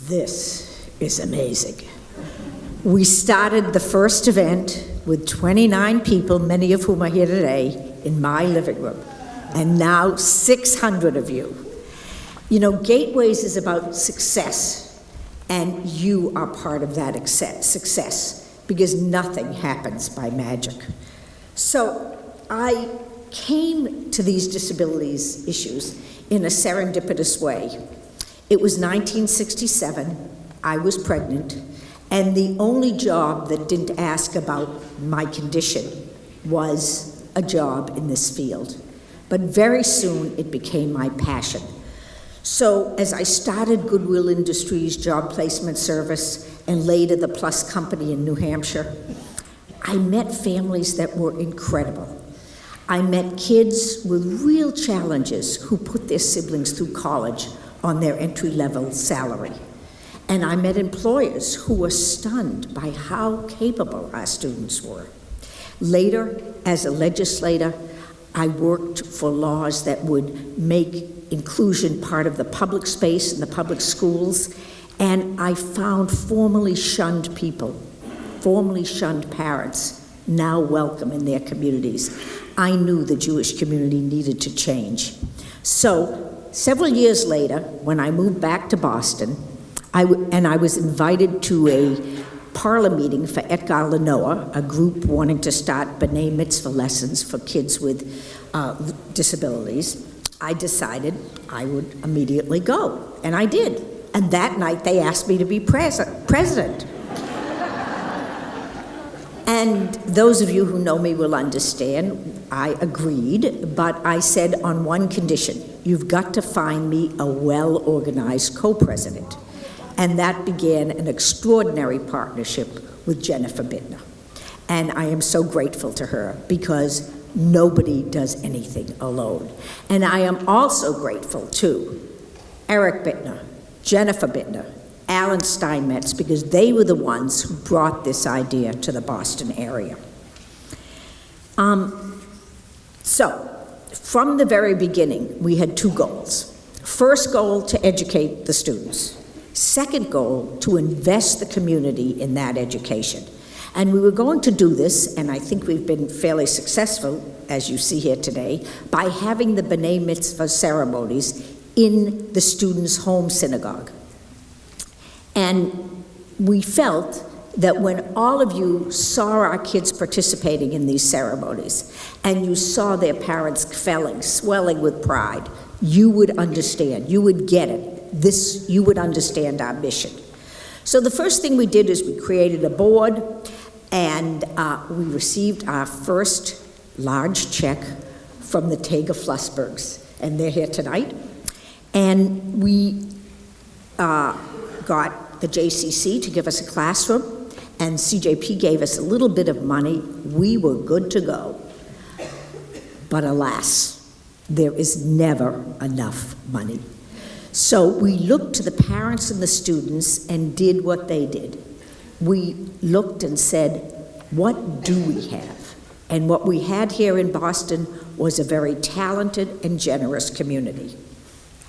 This is amazing. We started the first event with 29 people, many of whom are here today, in my living room, and now 600 of you. You know, Gateways is about success, and you are part of that success, because nothing happens by magic. So I came to these disabilities issues in a serendipitous way. It was 1967, I was pregnant, and the only job that didn't ask about my condition was a job in this field. But very soon it became my passion. So as I started Goodwill Industries Job Placement Service and later the Plus Company in New Hampshire, I met families that were incredible. I met kids with real challenges who put their siblings through college on their entry-level salary. And I met employers who were stunned by how capable our students were. Later, as a legislator, I worked for laws that would make inclusion part of the public space in the public schools, and I found formerly shunned people, formerly shunned parents, now welcome in their communities. I knew the Jewish community needed to change. So, several years later, when I moved back to Boston, I was invited to a parlor meeting for Etgar Lenoa, a group wanting to start B'nai Mitzvah lessons for kids with disabilities. I decided I would immediately go, and I did. And that night they asked me to be president. And those of you who know me will understand, I agreed, but I said on one condition: you've got to find me a well-organized co-president. And that began an extraordinary partnership with Jennifer Bittner. And I am so grateful to her, because nobody does anything alone. And I am also grateful to Eric Bittner, Jennifer Bittner, Alan Steinmetz, because they were the ones who brought this idea to the Boston area. So, from the very beginning, we had two goals. First goal, to educate the students. Second goal, to invest the community in that education. And we were going to do this, and I think we've been fairly successful, as you see here today, by having the B'nai Mitzvah ceremonies in the students' home synagogue. And we felt that when all of you saw our kids participating in these ceremonies, and you saw their parents swelling with pride, you would understand, you would get it. You would understand our mission. So the first thing we did is we created a board, and we received our first large check from the Tega Flussbergs, and they're here tonight. And we got the JCC to give us a classroom, and CJP gave us a little bit of money. We were good to go. But alas, there is never enough money. So we looked to the parents and the students and did what they did. We looked and said, what do we have? And what we had here in Boston was a very talented and generous community.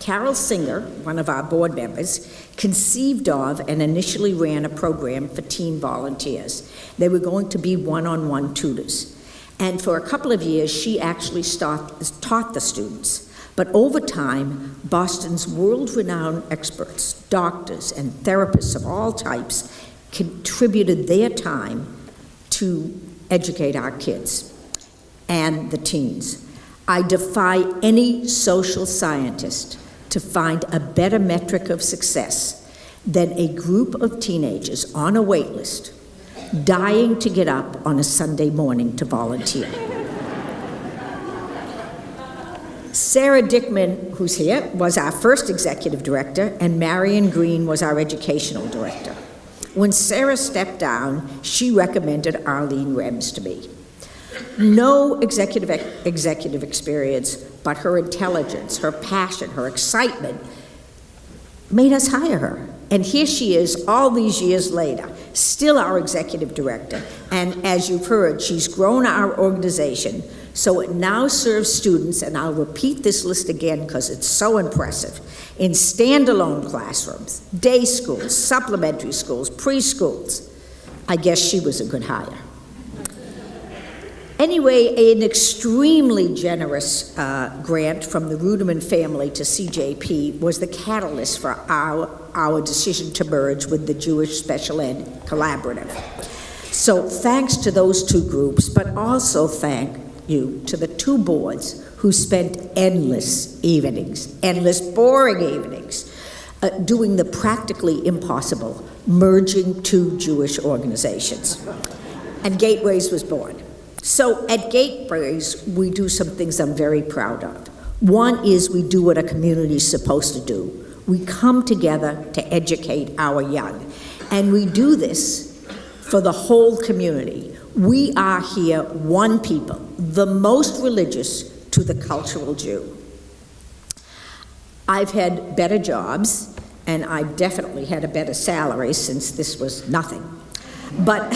Carol Singer, one of our board members, conceived of and initially ran a program for teen volunteers. They were going to be one-on-one tutors. And for a couple of years, she actually taught the students. But over time, Boston's world-renowned experts, doctors and therapists of all types, contributed their time to educate our kids and the teens. I defy any social scientist to find a better metric of success than a group of teenagers on a wait list dying to get up on a Sunday morning to volunteer. Sarah Dickman, who's here, was our first executive director, and Marion Green was our educational director. When Sarah stepped down, she recommended Arlene Rebs to me. No executive experience, but her intelligence, her passion, her excitement made us hire her. And here she is all these years later, still our executive director. And as you've heard, she's grown our organization So it now serves students, and I'll repeat this list again because it's so impressive, in standalone classrooms, day schools, supplementary schools, preschools. I guess she was a good hire. Anyway, an extremely generous grant from the Ruderman family to CJP was the catalyst for our decision to merge with the Jewish Special Ed Collaborative. So thanks to those two groups, but also thank you to the two boards who spent endless evenings, endless boring evenings, doing the practically impossible, merging two Jewish organizations. And Gateways was born. So at Gateways, we do some things I'm very proud of. One is we do what a community is supposed to do. We come together to educate our young. And we do this for the whole community. We are here one people, the most religious to the cultural Jew. I've had better jobs, and I've definitely had a better salary since this was nothing. But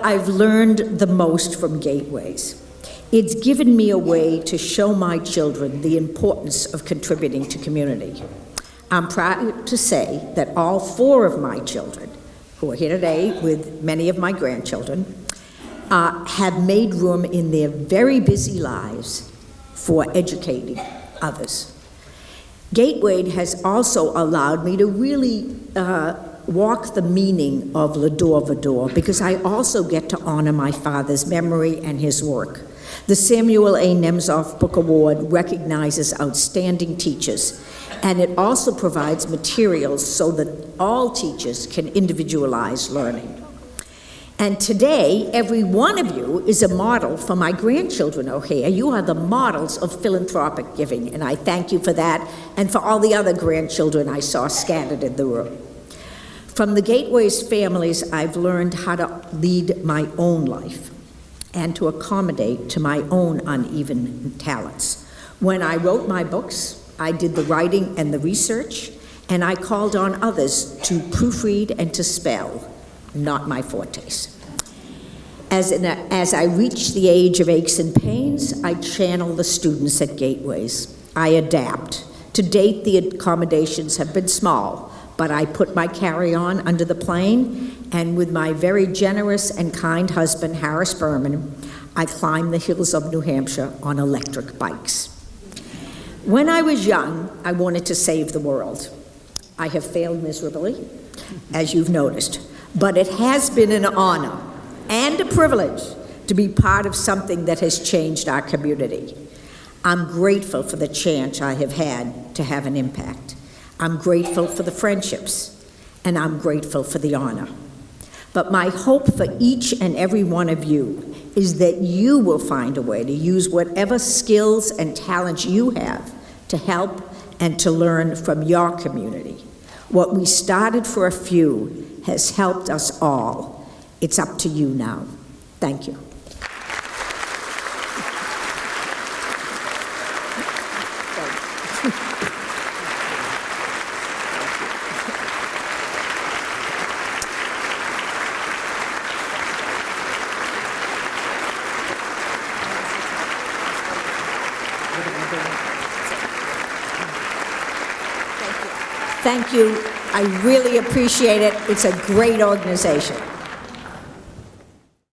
I've learned the most from Gateways. It's given me a way to show my children the importance of contributing to community. I'm proud to say that all 4 of my children, who are here today with many of my grandchildren, have made room in their very busy lives for educating others. Gateway has also allowed me to really walk the meaning of L'Ador Vador, because I also get to honor my father's memory and his work. The Samuel A. Nemzoff Book Award recognizes outstanding teachers, and it also provides materials so that all teachers can individualize learning. And today, every one of you is a model for my grandchildren, O'Hare. You are the models of philanthropic giving, and I thank you for that, and for all the other grandchildren I saw scattered in the room. From the Gateways families, I've learned how to lead my own life and to accommodate to my own uneven talents. When I wrote my books, I did the writing and the research, and I called on others to proofread and to spell, not my fortes. As I reach the age of aches and pains, I channel the students at Gateways. I adapt. To date, the accommodations have been small, but I put my carry-on under the plane, and with my very generous and kind husband, Harris Berman, I climb the hills of New Hampshire on electric bikes. When I was young, I wanted to save the world. I have failed miserably, as you've noticed, but it has been an honor and a privilege to be part of something that has changed our community. I'm grateful for the chance I have had to have an impact. I'm grateful for the friendships, and I'm grateful for the honor. But my hope for each and every one of you is that you will find a way to use whatever skills and talents you have to help and to learn from your community. What we started for a few has helped us all. It's up to you now. Thank you. Thank you. I really appreciate it. It's a great organization.